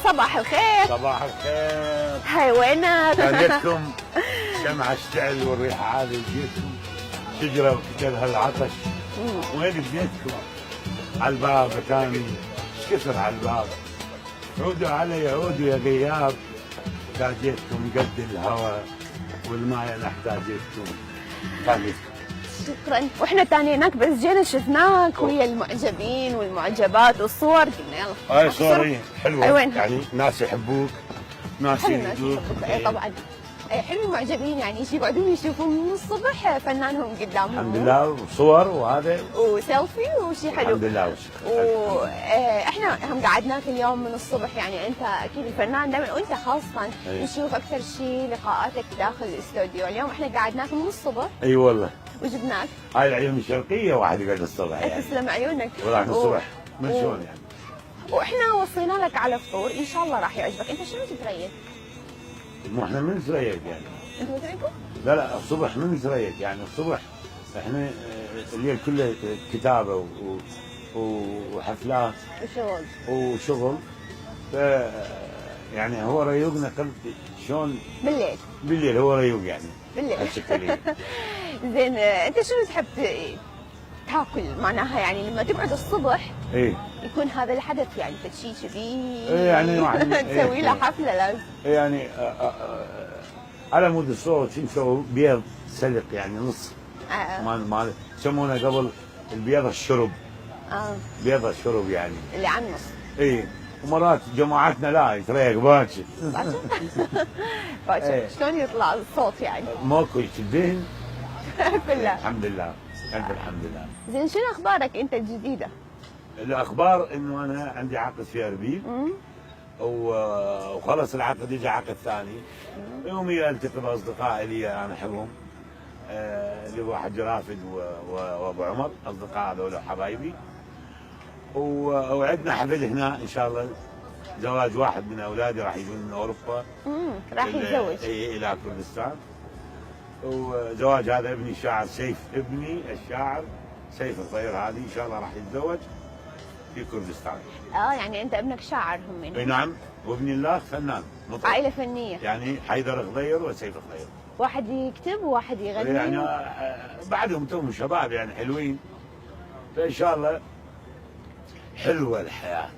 صباح الخير. صباح الخير. هاي وينك؟ لقيتكم شمعة اشتعل والريحة هذه جيتكم شجرة وكتلها العطش. وين بيتكم؟ على الباب كان ايش كثر على الباب. عودوا علي عودوا يا غياب. احتاجيتكم قد الهوى والماء انا احتاجيتكم. شكرا. واحنا تانيينك بس جينا شفناك ويا المعجبين والمعجبات والصور قلنا يلا. هاي صوري حلوة. أي وين؟ يعني ناس يحبوك ناس حلو الناس يريدوك. يحبوك. اي طبعا. اي حلو المعجبين يعني يقعدون يشوفون من الصبح فنانهم قدامهم. الحمد لله وصور وهذا وسيلفي وشي حلو. الحمد لله والشكر. واحنا هم قعدناك اليوم من الصبح يعني انت اكيد الفنان دائما وانت خاصه نشوف اكثر شيء لقاءاتك داخل الاستوديو. اليوم احنا قعدناك من الصبح. اي والله. وجبناك. هاي العيون الشرقيه واحد يقعد الصبح يعني. تسلم عيونك. والله الصبح من شلون يعني. واحنا وصينا لك على فطور ان شاء الله راح يعجبك. انت شنو تتريد؟ مو احنا من زريق يعني. انتوا تريدوا؟ لا الصبح من زريق يعني الصبح احنا الليل كله كتابه وحفلات وشغل. ف يعني هو ريوقنا شلون؟ بالليل هو ريوق يعني. بالليل. هالشكل. زين انت شنو تحب تاكل معناها يعني لما تقعد الصبح؟ ايه يكون هذا الحدث يعني شيء كذي. ايه يعني واحد تسوي له حفله لازم. يعني على مود الصوت نسوي بيض سلق يعني نص. مال يسمونه قبل البيض الشرب. بيض الشرب يعني. اللي على النص. ايه ومرات جماعتنا لا يتريق باكر. باكر. شلون يطلع الصوت يعني؟ ماكو الدهن. كلها. الحمد لله. الف الحمد لله. زين شنو اخبارك انت الجديده؟ الاخبار انه انا عندي عقد في اربيل. وخلص العقد يجي عقد ثاني. يوميا التقي باصدقائي لي انا احبهم. اللي هو حج رافد وابو عمر اصدقاء هذول حبايبي. وعندنا حفل هنا ان شاء الله. زواج واحد من اولادي راح يجون من اوروبا. راح يتزوج. الى كردستان. وزواج هذا ابني الشاعر سيف. ابني الشاعر سيف الطير هذه ان شاء الله راح يتزوج في كردستان. يعني انت ابنك شاعر هم اي نعم. وابني الله فنان مطرب. عائله فنيه. يعني حيدر غضير وسيف غضير. واحد يكتب وواحد يغني. يعني بعدهم توهم شباب يعني حلوين. فان شاء الله حلوه الحياه.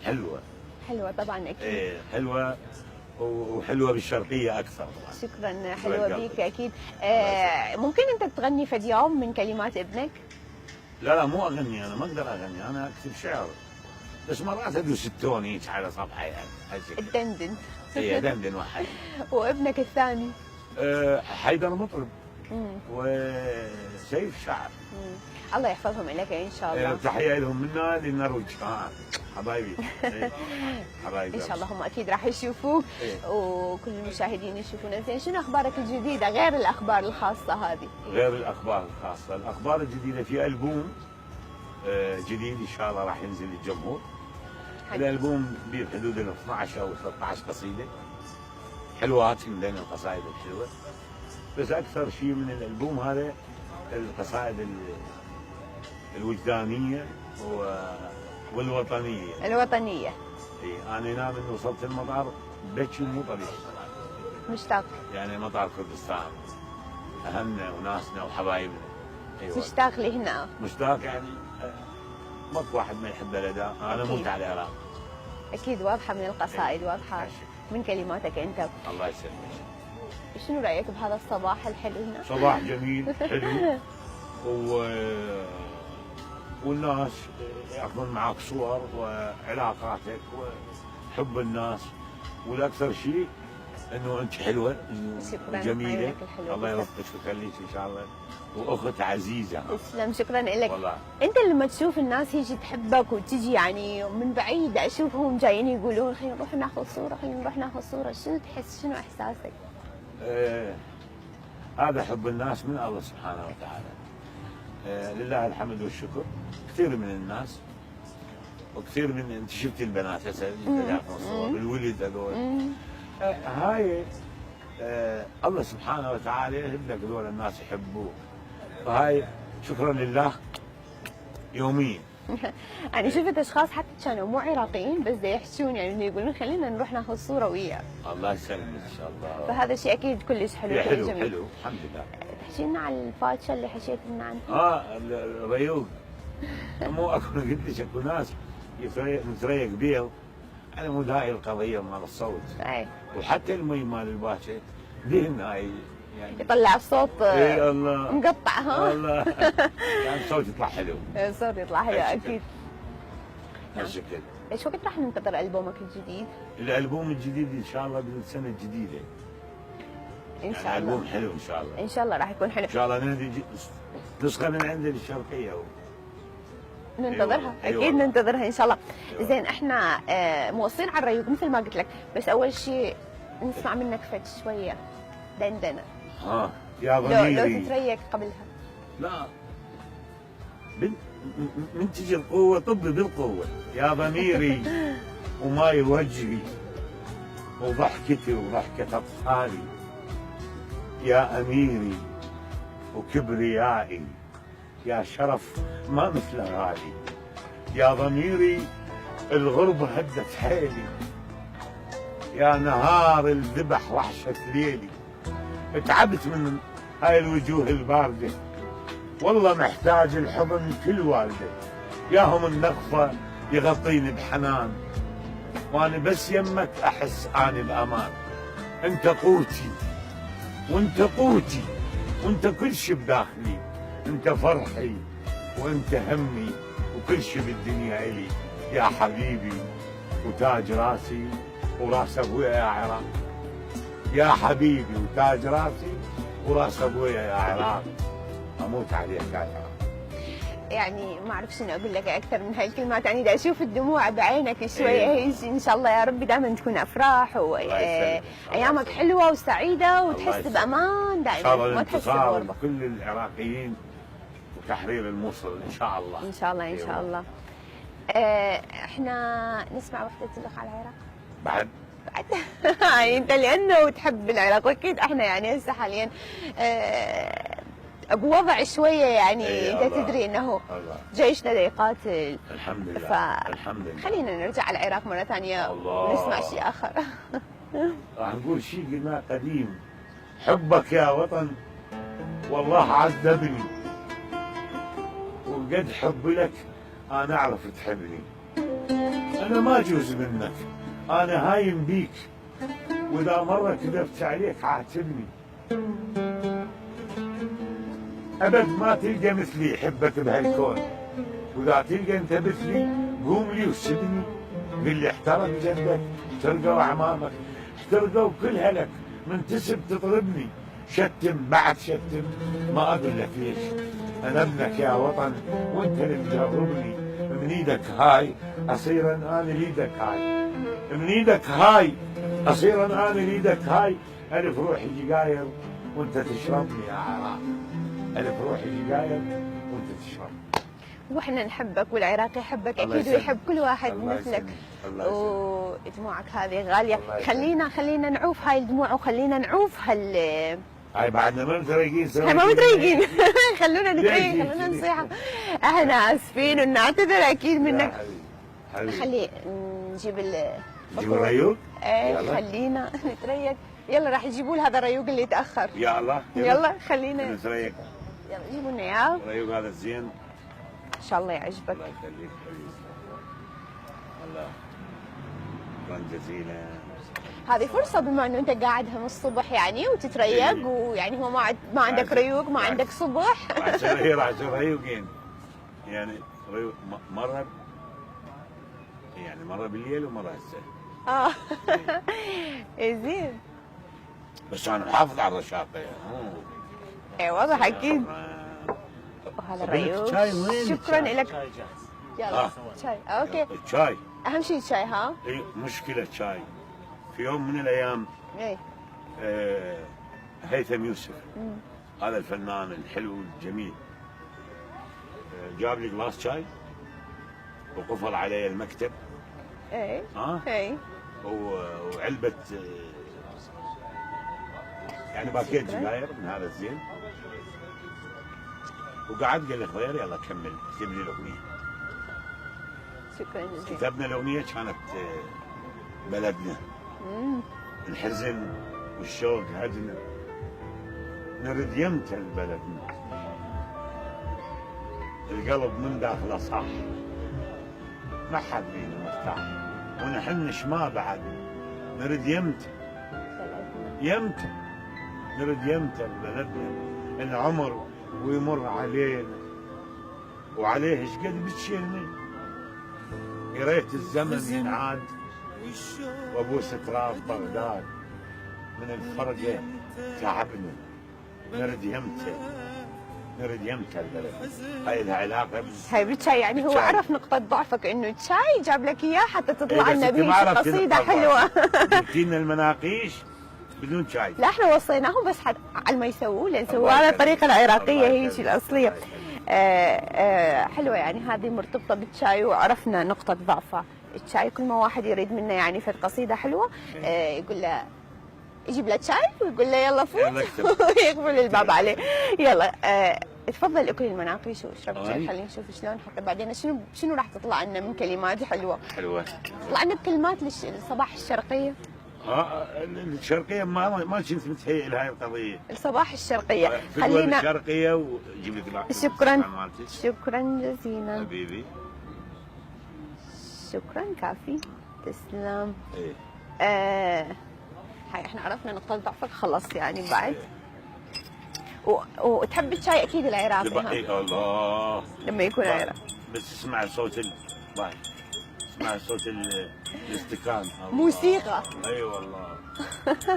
حلوه طبعا اكيد. ايه حلوه وحلوه بالشرقيه اكثر طبعا. شكرا. حلوه بيك اكيد. ممكن انت تغني فد يوم من كلمات ابنك؟ لا مو اغني انا ما اقدر اغني انا اكتب شعر. بس مرات ادوس التون هيك على صفحه يعني. الدندن. اي دندن واحد. وابنك الثاني؟ حيدر مطرب. وسيف شاعر. الله يحفظهم لك ان شاء الله. تحيه لهم منا للنرويج. حبايبي. حبايبي ان شاء الله هم اكيد راح يشوفوك. وكل المشاهدين يشوفونا. زين شنو اخبارك الجديده غير الاخبار الخاصه هذه؟ غير الاخبار الخاصه، الاخبار الجديده في البوم جديد ان شاء الله راح ينزل للجمهور. الالبوم بحدود ال 12 او 13 قصيده حلوات من بين القصائد الحلوه. بس اكثر شيء من الالبوم هذا القصائد الوجدانيه والوطنيه. اي انا نام انه وصلت المطار بكي مو طبيعي. مشتاق. يعني مطار كردستان اهلنا وناسنا وحبايبنا. أيوة. مشتاق لهنا. مشتاق يعني ماكو واحد ما يحب بلده. انا مت على العراق. اكيد واضحه من القصائد. واضحه من كلماتك انت. الله يسلمك. شنو رايك بهذا الصباح الحلو هنا؟ صباح جميل حلو. والناس ياخذون معك صور وعلاقاتك وحب الناس. والاكثر شيء انه انت حلوه وجميله. الله يوفقك ويخليك ان شاء الله. واخت عزيزه. تسلم. شكرا لك. والله. انت لما تشوف الناس هيجي تحبك وتجي يعني من بعيد اشوفهم جايين يقولون خلينا نروح ناخذ صوره، شنو تحس؟ شنو احساسك؟ هذا حب الناس من الله سبحانه وتعالى. لله الحمد والشكر. كثير من الناس وكثير من انت شفت البنات هسه الولد هذول. هاي الله سبحانه وتعالى يهب لك ذول الناس يحبوك. فهاي شكرا لله يوميا. يعني شفت اشخاص حتى كانوا مو عراقيين بس يحشون يعني يقولون خلينا نروح ناخذ صوره وياه. الله يسلمك ان شاء الله. فهذا شيء اكيد كلش حلو. حلو جميل. حلو الحمد لله. تحكي لنا عن الفاتشه اللي حكيت لنا عنها. الريوق. مو اكو قلت لك اكو ناس متريق بيض على مود هاي القضيه مال الصوت. اي. وحتى المي مال الباشا دهن هاي يعني يطلع الصوت اي الله مقطع ها. الله يعني الصوت يطلع حلو. الصوت يطلع حلو اكيد. هالشكل. ايش وقت راح ننتظر البومك الجديد؟ الالبوم الجديد ان شاء الله بالسنه الجديده. ان شاء يعني الله. البوم حلو ان شاء الله. ان شاء الله راح يكون حلو. ان شاء الله نهدي نسخه من عندنا الشرقيه. ننتظرها. أيوة. اكيد ننتظرها ان شاء الله. أيوة. زين احنا موصين على الريوق مثل ما قلت لك، بس اول شيء نسمع منك فد شويه دندنه. يا لو ضميري. تتريق قبلها. لا من تجي القوه طب بالقوه يا ضميري وماي وجهي وضحكتي وضحكه اطفالي يا اميري وكبريائي يا شرف ما مثل غالي يا ضميري الغربة هدت حيلي يا نهار الذبح وحشة ليلي تعبت من هاي الوجوه الباردة والله محتاج الحضن كل والدة ياهم النقفة يغطيني بحنان وانا بس يمك احس اني بامان انت قوتي وانت قوتي وانت كل شي بداخلي انت فرحي وانت همي وكل شي بالدنيا الي يا حبيبي وتاج راسي وراس ابويا يا عراق يا حبيبي وتاج راسي وراس ابويا يا عراق اموت عليك يا عراق. يعني ما اعرف شنو اقول لك اكثر من هاي الكلمات، يعني دا اشوف الدموع بعينك شويه. هيك ان شاء الله يا ربي دائما تكون افراح وايامك حلوه وسعيده وتحس بامان دائما ما تحس بغربه. كل العراقيين وتحرير الموصل ان شاء الله. ان شاء الله ان شاء الله. احنا نسمع وحده تلخ على العراق بعد يعني انت لانه تحب العراق واكيد احنا يعني هسه حاليا بوضع شويه يعني انت تدري انه جيشنا يقاتل. الحمد لله. الحمد لله. خلينا نرجع على العراق مره ثانيه ونسمع شيء اخر. راح نقول شيء قلناه قديم حبك يا وطن والله عذبني وقد حبي لك انا اعرف تحبني انا ما اجوز منك انا هايم بيك واذا مره كذبت عليك عاتبني ابد ما تلقى مثلي يحبك بهالكون واذا تلقى انت مثلي قوم لي وسبني قل لي احترم جدك احترقوا اعمامك احترقوا كلها لك من تسب تطلبني شتم بعد شتم ما اقول لك ليش انا ابنك يا وطن وانت اللي تجربني من ايدك هاي اصير انا ليدك هاي من ايدك هاي اصير انا ليدك هاي الف روحي جقاير وانت تشربني يا عراق الف روحي جقاير وانت تشرب. واحنا نحبك والعراق يحبك اكيد ويحب كل واحد مثلك ودموعك هذه غاليه. خلينا نعوف هاي الدموع وخلينا نعوف هاي بعدنا ما متريقين هاي ما متريقين خلونا نتريق خلونا نصيح. احنا اسفين ونعتذر اكيد منك. خلي نجيب الريوق. ايه خلينا نتريق. يلا راح يجيبوا لي هذا الريوق اللي تاخر. يا الله يلا خلينا نتريق. يلا جيبوا لنا اياه. الريوق هذا زين ان شاء الله يعجبك. الله يخليك الله شكرا جزيلا. هذه فرصة بما انه انت قاعد هم الصبح يعني وتتريق ويعني هو ما عندك ريوق ما عندك صبح. راح يصير ريوقين يعني ريوق مرة يعني مرة بالليل ومرة هسه. زين. بس انا محافظ على الرشاقة يعني. اي واضح اكيد. وهذا الريوق شكرا لك. يلا شاي اوكي. شاي اهم شيء الشاي ها؟ اي مشكلة شاي. في يوم من الايام اي هيثم يوسف هذا الفنان الحلو الجميل جاب لي جلاس شاي وقفل علي المكتب. اي اي وعلبة يعني باكيت سجاير من هذا الزين وقعد قال لي خضير يلا كمل اكتب لي الاغنيه. شكرا جزيلا. كتبنا الأغنية كانت بلدنا، الحزن والشوق هدنا، نرد يمتى لبلدنا، القلب من داخله صح، ما حد بينا مرتاح، ونحنش ما بعد، نرد يمتى يمتى، نرد يمتى لبلدنا، العمر ويمر علينا وعليه ايش قد بتشيلني، يا ريت الزمن ينعاد وابوس تراب بغداد، من الفرقه تعبنا، نرد يمتى، نرد يمتى البلد. هاي لها علاقه هاي بالشاي، يعني هو عرف نقطة ضعفك انه الشاي جاب لك اياه حتى تطلع لنا به قصيدة حلوة. جبتينا المناقيش بدون شاي. لا احنا وصيناهم بس على ما يسووه، لان سووها على الطريقة العراقية هي الأصلية. حلوة يعني، هذه مرتبطة بالشاي وعرفنا نقطة ضعفه. الشاي كل ما واحد يريد منه يعني في قصيدة حلوة يقول له يجيب له شاي ويقول له يلا فوت ويقفل الباب عليه. يلا تفضل اكل المناقيش واشرب شاي، خلينا نشوف شلون حتى بعدين شنو راح تطلع لنا من كلمات حلوه. طلع لنا بكلمات للصباح الشرقيه. الشرقيه ما كنت متهيئ لهاي القضيه. الصباح الشرقيه خلينا الشرقيه وجيب لك. شكرا جزيلا حبيبي، شكرا كافي، تسلم. هاي احنا عرفنا نقطة ضعفك خلص يعني بعد. وتحب الشاي اكيد العراقي. الله لما يكون عراقي بس اسمع صوت باي، اسمع صوت الاستكان، موسيقى. اي والله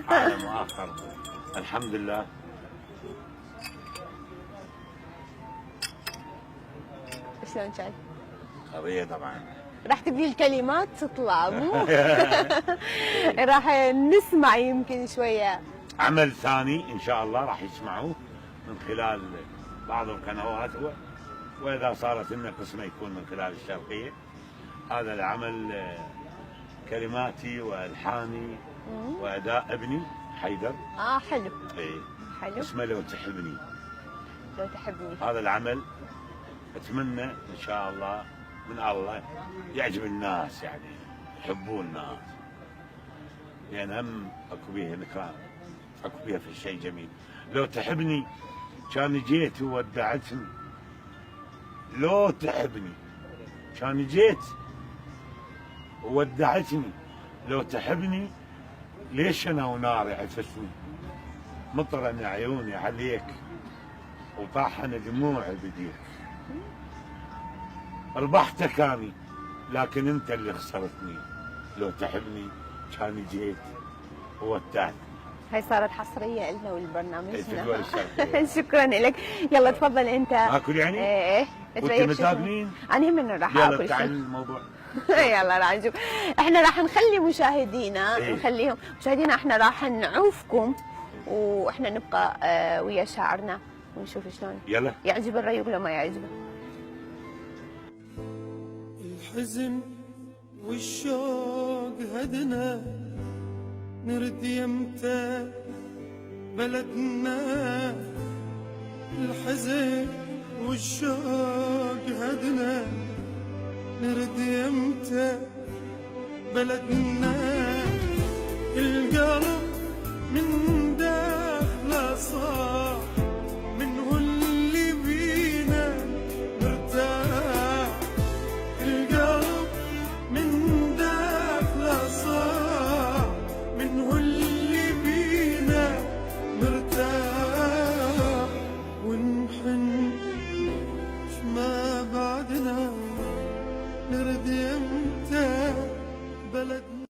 عالم اخر. الحمد لله. شلون شاي؟ قضية طبعا. راح تبني الكلمات تطلع مو راح نسمع يمكن شوية عمل ثاني ان شاء الله راح يسمعوه من خلال بعض القنوات، واذا صارت لنا قسمه يكون من خلال الشرقيه. هذا العمل كلماتي والحاني واداء ابني حيدر. حلو. اي حلو. اسمه لو تحبني. لو تحبني. هذا العمل اتمنى ان شاء الله من الله يعجب الناس، يعني يحبون الناس، لان هم اكو بيها نكران، اكو بيها في شيء جميل. لو تحبني كان جيت وودعتني، لو تحبني كان جيت وودعتني، لو تحبني ليش انا وناري عفتني، مطرن عيوني عليك وطاحن دموعي بديك، ربحتك اني لكن انت اللي خسرتني، لو تحبني كان جيت وودعتني. هاي صارت حصرية لنا ولبرنامجنا. الشرقية. شكرا لك. يلا تفضل انت. اكل يعني؟ ايه وانت متاكلين؟ انا هم راح اكل. يلا تعال الموضوع. يلا راح نشوف. احنا راح نخلي مشاهدينا نخليهم مشاهدينا، احنا راح نعوفكم واحنا نبقى ويا شاعرنا ونشوف شلون يلا يعجب الريوق ولا ما يعجبه. الحزن والشوق هدنا، نرد يمتى بلدنا، الحزن والشوق هدنا، نرد يمتى بلدنا، القلب من داخله صار